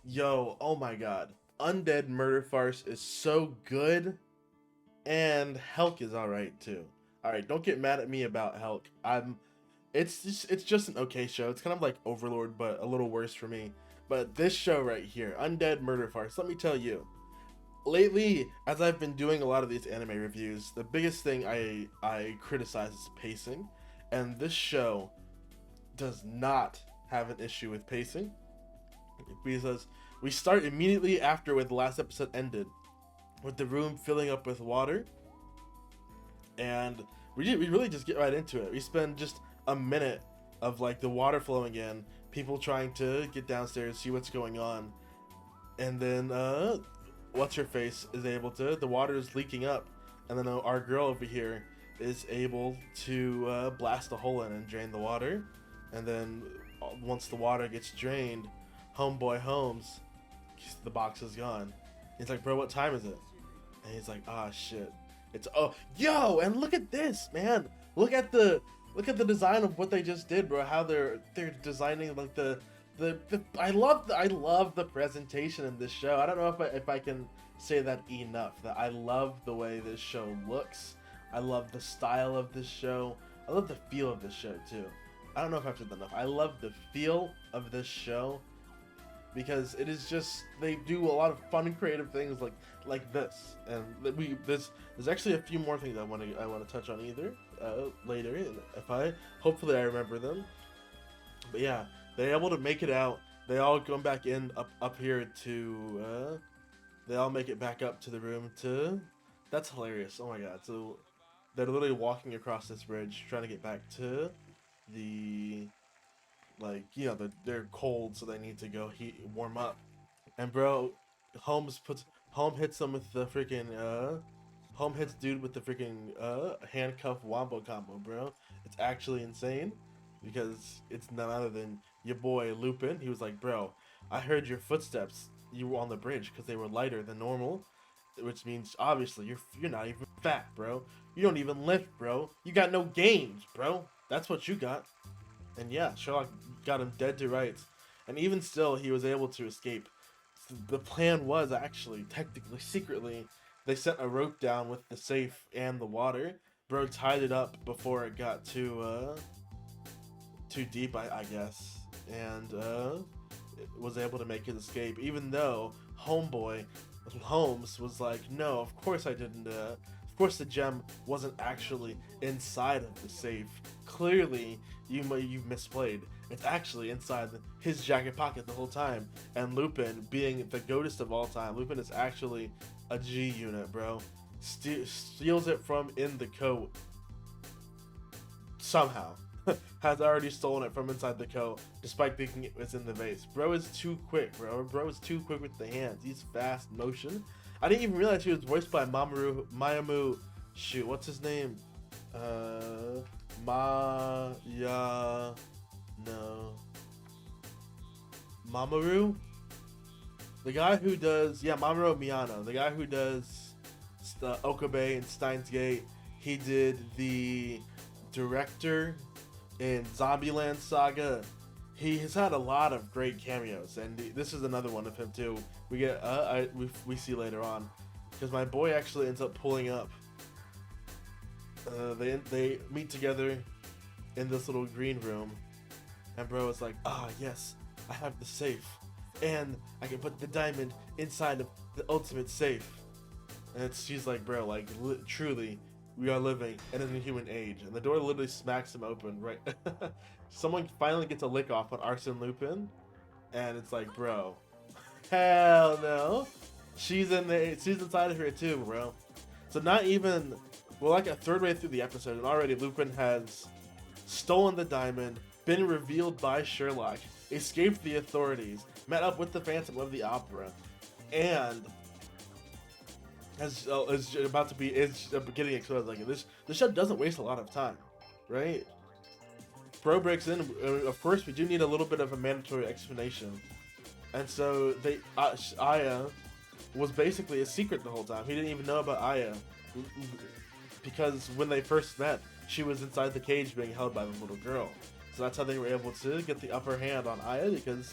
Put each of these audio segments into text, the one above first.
Yo, oh my god. Undead Murder Farce is so good, and Helck is alright too. Alright, don't get mad at me about Helck. It's just an okay show. It's kind of like Overlord, but a little worse for me. But this show right here, Undead Murder Farce, let me tell you. Lately, as I've been doing a lot of these anime reviews, the biggest thing I criticize is pacing. And this show does not have an issue with pacing, because we start immediately after where the last episode ended, with the room filling up with water, and we really just get right into it. We spend just a minute of like the water flowing in, people trying to get downstairs, see what's going on, and then what's her face is able to, the water is leaking up, and then our girl over here is able to blast a hole in and drain the water, and then once the water gets drained, homeboy Holmes, the box is gone. He's like, bro, what time is it? And he's like, ah, shit. It's, oh, yo, and look at this, man. Look at the design of what they just did, bro. How they're designing like the I love the presentation in this show. I don't know if I can say that enough. That I love the way this show looks. I love the style of this show. I love the feel of this show too. I don't know if I've said that enough. I love the feel of this show, because it is just, they do a lot of fun and creative things like this, and there's actually a few more things I want to touch on either later, if hopefully I remember them. But yeah, they're able to make it out. They all come back in up here to they all make it back up to the room to, that's hilarious. Oh my god. So they're literally walking across this bridge trying to get back to the, like, you know, they're cold, so they need to go warm up. And bro, Holmes hits them with the freaking Holmes hits dude with the freaking handcuff wombo combo, bro. It's actually insane, because it's none other than your boy Lupin. He was like, bro, I heard your footsteps. You were on the bridge because they were lighter than normal, which means obviously you're not even fat, bro. You don't even lift, bro. You got no gains, bro. That's what you got. And yeah, Sherlock got him dead to rights. And even still, he was able to escape. The plan was actually, technically, secretly, they sent a rope down with the safe and the water. Bro tied it up before it got too deep, I guess. And was able to make his escape, even though homeboy Holmes was like, no, of course I didn't, of course the gem wasn't actually inside of the safe. Clearly, you've misplayed. It's actually inside his jacket pocket the whole time. And Lupin, being the goatest of all time, Lupin is actually a G unit, bro. Steals it from in the coat. Somehow. Has already stolen it from inside the coat, despite thinking it was in the vase. Bro is too quick, bro. Bro is too quick with the hands. He's fast motion. I didn't even realize he was voiced by Mayamu. Shoot, what's his name? Mamoru? The guy who does, yeah, Mamoru Miyano. The guy who does Okabe and Steins Gate. He did the director in Zombieland Saga. He has had a lot of great cameos, and this is another one of him too. We get we see later on, because my boy actually ends up pulling up. They meet together in this little green room, and bro is like, ah, yes, I have the safe, and I can put the diamond inside of the ultimate safe. And she's like, bro, like truly, we are living in a human age. And the door literally smacks him open, right? Someone finally gets a lick off on Arsene Lupin, and it's like, bro, hell no. She's inside of here too, bro. So not even, we're like a third way through the episode, and already Lupin has stolen the diamond, been revealed by Sherlock, escaped the authorities, met up with the Phantom of the Opera, and is about to be getting exposed. Like this show doesn't waste a lot of time, right? Bro breaks in. Of course, we do need a little bit of a mandatory explanation, and so Aya was basically a secret the whole time. He didn't even know about Aya, because when they first met, she was inside the cage being held by the little girl. So that's how they were able to get the upper hand on Aya, because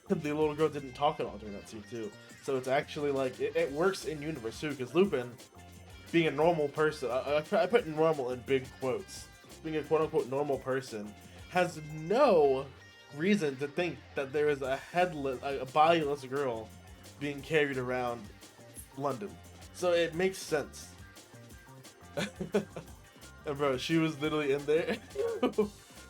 the little girl didn't talk at all during that scene too. So it's actually like it works in universe too, because Lupin, being a normal person, I put normal in big quotes, being a quote unquote normal person, has no reason to think that there is a headless, a bodiless girl being carried around London. So it makes sense. And bro, she was literally in there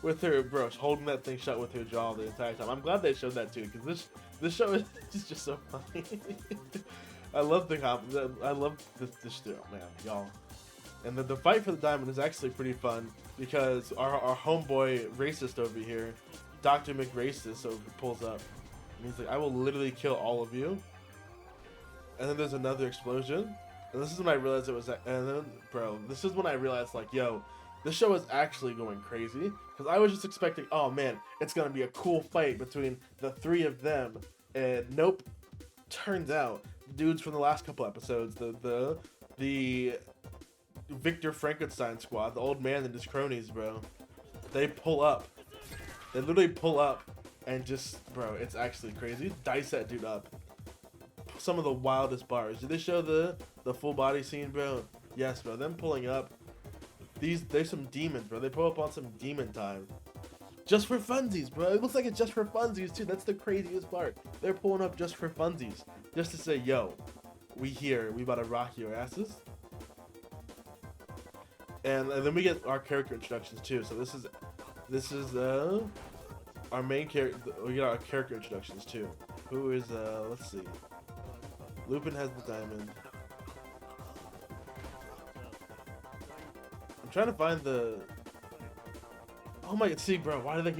with her, bro, holding that thing shut with her jaw the entire time. I'm glad they showed that too, because this show is just so funny. I love the I love this show, man, y'all. And the fight for the diamond is actually pretty fun, because our homeboy racist over here, Dr. McRacist, pulls up, and he's like, I will literally kill all of you. And then there's another explosion, and this is when I realized it was, and then, bro, this is when I realized, like, yo, this show is actually going crazy, because I was just expecting, oh man, it's gonna be a cool fight between the three of them, and nope, turns out, dudes from the last couple episodes, the Victor Frankenstein squad, the old man and his cronies, bro, they pull up, they literally pull up, and just, bro, it's actually crazy, dice that dude up. Some of the wildest bars. Did they show the full body scene, bro? Yes, bro. Them pulling up. There's some demons, bro. They pull up on some demon time. Just for funsies, bro. It looks like it's just for funsies, too. That's the craziest part. They're pulling up just for funsies. Just to say, yo, we here. We about to rock your asses. And then we get our character introductions, too. So this is our main character. We got our character introductions, too. Who is, let's see. Lupin has the diamond. I'm trying to find the. Oh my god! See, bro, why do they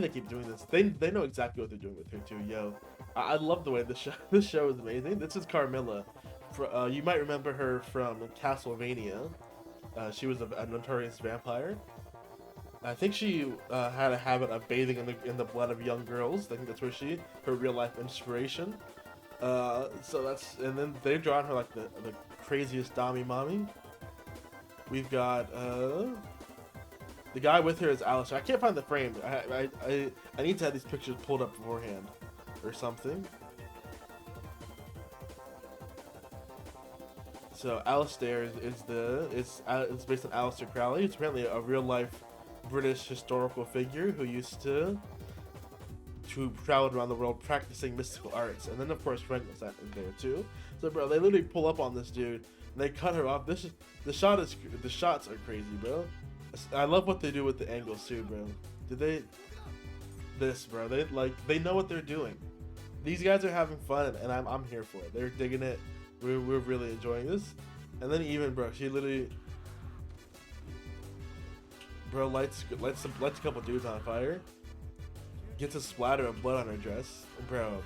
keep doing this? They know exactly what they're doing with her too, yo. I love the way this show is amazing. This is Carmilla. You might remember her from Castlevania. She was a notorious vampire. I think she had a habit of bathing in the blood of young girls. I think that's where her real life inspiration. So that's, and then they've drawn her like the craziest Dami mommy. We've got the guy with her is Alice. I can't find the frame. I need to have these pictures pulled up beforehand or something. So Alistair is based on Alistair Crowley. It's apparently a real life British historical figure who used to traveled around the world practicing mystical arts. And then of course Frankenstein is there too. So bro, they literally pull up on this dude and they cut her off. The shots are crazy, bro. I love what they do with the angles too, bro. Bro, they know what they're doing. These guys are having fun and I'm here for it. They're digging it. We're really enjoying this. And then even, bro, she literally, bro, lights a couple dudes on fire. Gets a splatter of blood on her dress, bro.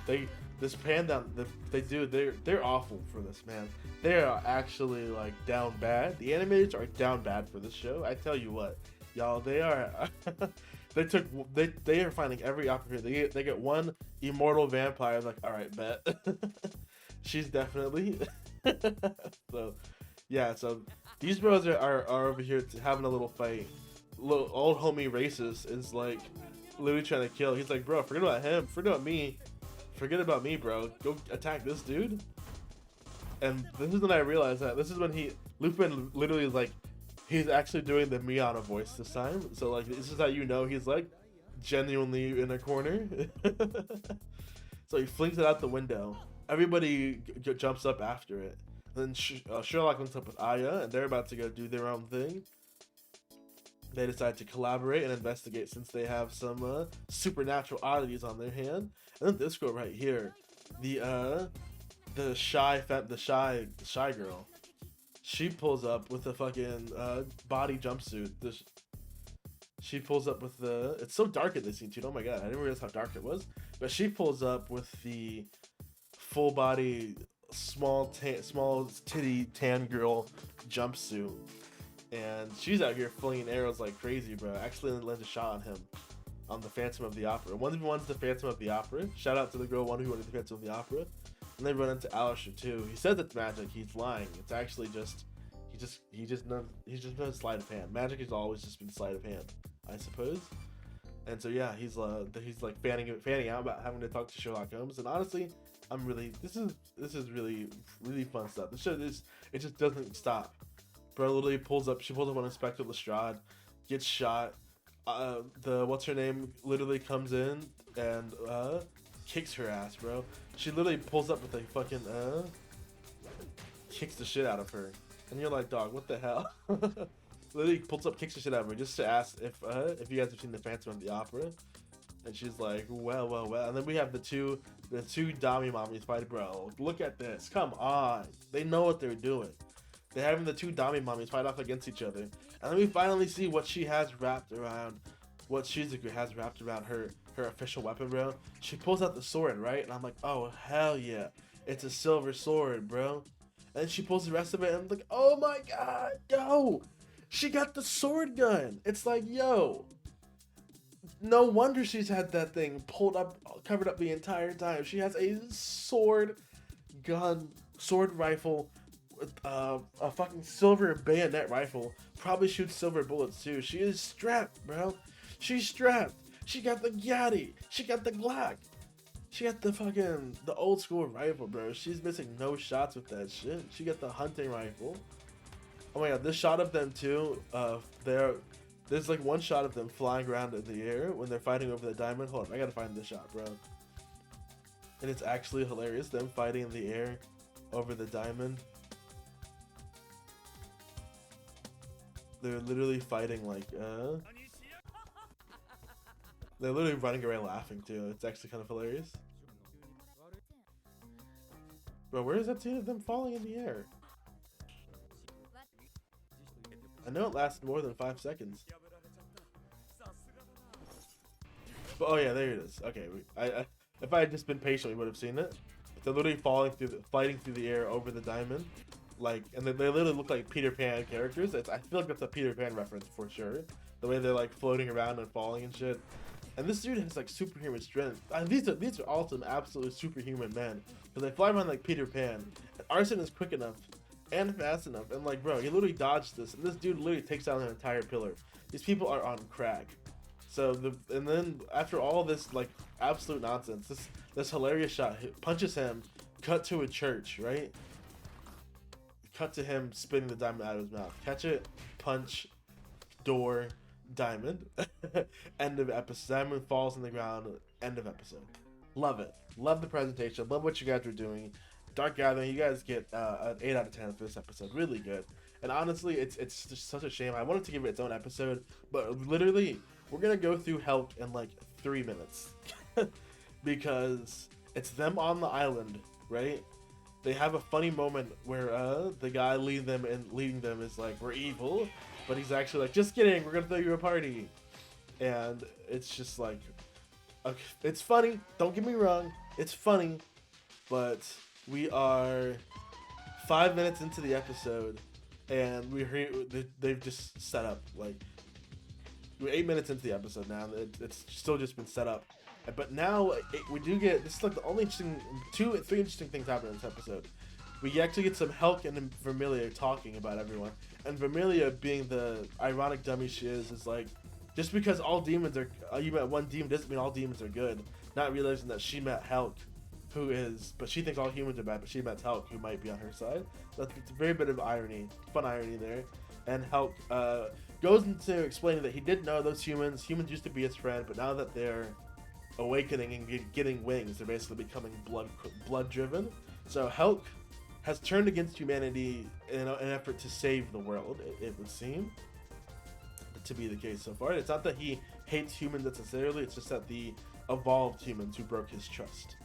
This pan down. They're awful for this, man. They are actually like down bad. The animators are down bad for this show. I tell you what, y'all. They are. They are finding every opportunity. They get one immortal vampire. Like, all right, bet. She's definitely. So, yeah. So these bros are over here having a little fight. Little old homie racist is like literally trying to kill. He's like, bro, forget about him. Forget about me, bro. Go attack this dude. And this is when I realized that this is when Lupin literally is like, he's actually doing the Miata voice this time. So like, this is how you know he's like genuinely in a corner. So he flings it out the window. Everybody jumps up after it. Then Sherlock links up with Aya, and they're about to go do their own thing. They decide to collaborate and investigate since they have some supernatural oddities on their hand. And then this girl right here, the shy girl, she pulls up with a fucking body jumpsuit. She pulls up with it's so dark in this scene too. Oh my god, I didn't realize how dark it was. But she pulls up with the full body, small titty tan girl jumpsuit. And she's out here flinging arrows like crazy, bro. Actually lands a shot on him on the Phantom of the Opera. One's the Phantom of the Opera. Shout out to the girl who wanted the Phantom of the Opera. And they run into Alistair too. He says it's magic. He's lying. It's actually just he just knows sleight of hand. Magic has always just been sleight of hand, I suppose. And so yeah, he's like fanning out about having to talk to Sherlock Holmes. And honestly, I'm really this is really fun stuff. The show it just doesn't stop. Bro literally she pulls up on Inspector Lestrade, gets shot. The what's her name literally comes in and kicks her ass, bro. She literally pulls up with a fucking kicks the shit out of her, and you're like, dog, what the hell? Literally pulls up, kicks the shit out of her just to ask if you guys have seen the Phantom of the Opera, and she's like, well, and then we have the two dummy mommies fight, bro. Look at this, come on, they know what they're doing. They're having the two dummy mommies fight off against each other, and then we finally see what she has wrapped around, what Shizuku has wrapped around her official weapon, bro. She pulls out the sword, right? And I'm like, oh hell yeah, it's a silver sword, bro. And she pulls the rest of it, and I'm like, oh my god, yo, she got the sword gun. It's like, yo, no wonder she's had that thing pulled up, covered up the entire time. She has a sword gun, sword rifle, a fucking silver bayonet rifle. Probably shoots silver bullets too. She is strapped, bro. She's strapped. She got the Yachty. She got the Glock. She got the old school rifle, bro. She's missing no shots with that shit. She got the hunting rifle. Oh my god, this shot of them too, there's like one shot of them flying around in the air when they're fighting over the diamond. Hold on, I gotta find this shot, bro. And it's actually hilarious, them fighting in the air over the diamond. They're literally fighting like, they're literally running away laughing too. It's actually kind of hilarious. Bro, where is that scene of them falling in the air? I know it lasted more than 5 seconds. But, oh yeah, there it is. Okay, if I had just been patient, we would have seen it. They're literally fighting through the air over the diamond, like, and they literally look like Peter Pan characters. I feel like that's a Peter Pan reference for sure. The way they're like floating around and falling and shit. And this dude has like superhuman strength. These are all some absolute superhuman men, because they fly around like Peter Pan. And Arsene is quick enough and fast enough, and like, bro, he literally dodged this, and this dude literally takes down an entire pillar. These people are on crack. So and then after all this like absolute nonsense, this hilarious shot punches him, cut to a church, right? Cut to him spitting the diamond out of his mouth. Catch it, punch, door, diamond. End of episode. Diamond falls on the ground. End of episode. Love it. Love the presentation. Love what you guys are doing. Dark Gathering, you guys get an 8 out of 10 for this episode. Really good. And honestly, it's just such a shame. I wanted to give it its own episode, but literally, we're gonna go through Helck in like 3 minutes. Because it's them on the island, right? They have a funny moment where the guy leading them is like, we're evil, but he's actually like, just kidding, we're gonna throw you a party. And it's just like, okay, it's funny, don't get me wrong, it's funny, but we are 5 minutes into the episode, and they've just set up, like, we're 8 minutes into the episode now, and it's still just been set up. But now we do get, this is like the only three interesting things happen in this episode. We actually get some Helck and Vermilia talking about everyone, and Vermilia, being the ironic dummy she is like, just because all demons are, you met one demon doesn't mean all demons are good. Not realizing that she met Helck, but she thinks all humans are bad, but she met Helck, who might be on her side. That's a very bit of irony, fun irony there. And Helck goes into explaining that he didn't know those humans used to be his friend, but now that they're awakening and getting wings, they're basically becoming blood driven. So Helck has turned against humanity in an effort to save the world, it would seem to be the case so far. It's not that he hates humans necessarily, it's just that the evolved humans who broke his trust.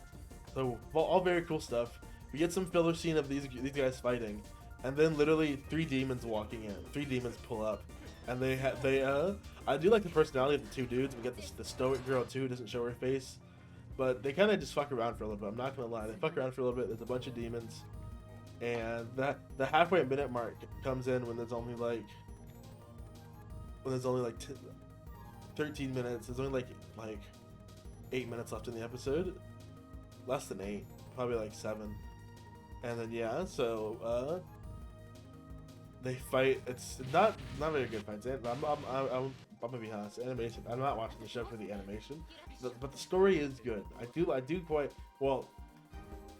So all very cool stuff. We get some filler scene of these guys fighting, and then literally 3 demons walking in. 3 demons pull up, and I do like the personality of the 2 dudes. We get the stoic girl too, who doesn't show her face, but they kind of just fuck around for a little bit. I'm not gonna lie, they fuck around for a little bit. There's a bunch of demons, and the halfway minute mark comes in when there's only like 13 minutes. There's only like 8 minutes left in the episode. Less than 8, probably like 7. And then yeah, so they fight. It's not very good fights. I'm gonna be honest. Animation. I'm not watching the show for the animation, but the story is good. I do quite well.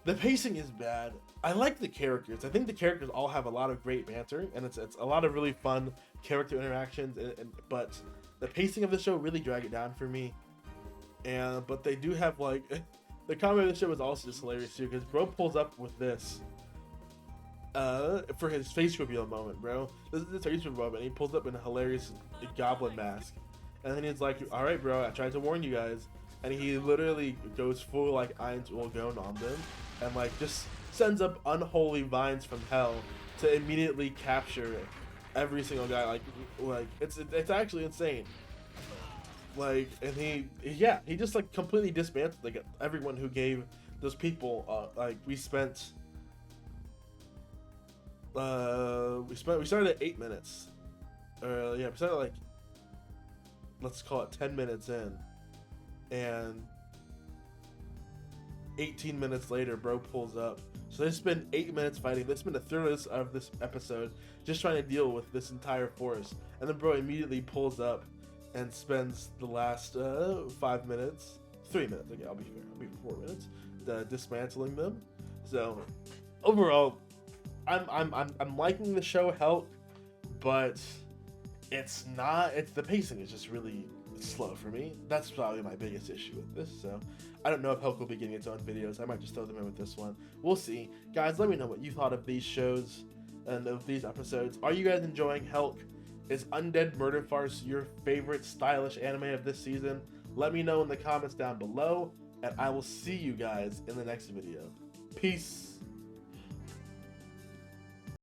The pacing is bad. I like the characters. I think the characters all have a lot of great banter, and it's a lot of really fun character interactions. But the pacing of the show really drag it down for me. But they do have like the comedy of the show is also just hilarious too, because bro pulls up with this for his face reveal moment, bro. This is his face reveal moment. And he pulls up in a hilarious goblin mask, and then he's like, "All right, bro, I tried to warn you guys." And he literally goes full like Eins Ulgon on them, and like just sends up unholy vines from hell to immediately capture every single guy. Like it's actually insane. Like, and he just like completely dismantled like everyone who gave those people like we started at 8 minutes. We started like, let's call it 10 minutes in, and 18 minutes later bro pulls up. So they spend 8 minutes fighting. They spend a third of this episode just trying to deal with this entire force, and then bro immediately pulls up and spends the last 5 minutes, 3 minutes. Okay, I'll be fair. I'll be 4 minutes, dismantling them. So overall, I'm liking the show Helck, but it's not. It's the pacing is just really slow for me. That's probably my biggest issue with this. So I don't know if Helck will be getting its own videos. I might just throw them in with this one. We'll see. Guys, let me know what you thought of these shows and of these episodes. Are you guys enjoying Helck? Is Undead Murder Farce your favorite stylish anime of this season? Let me know in the comments down below, and I will see you guys in the next video. Peace.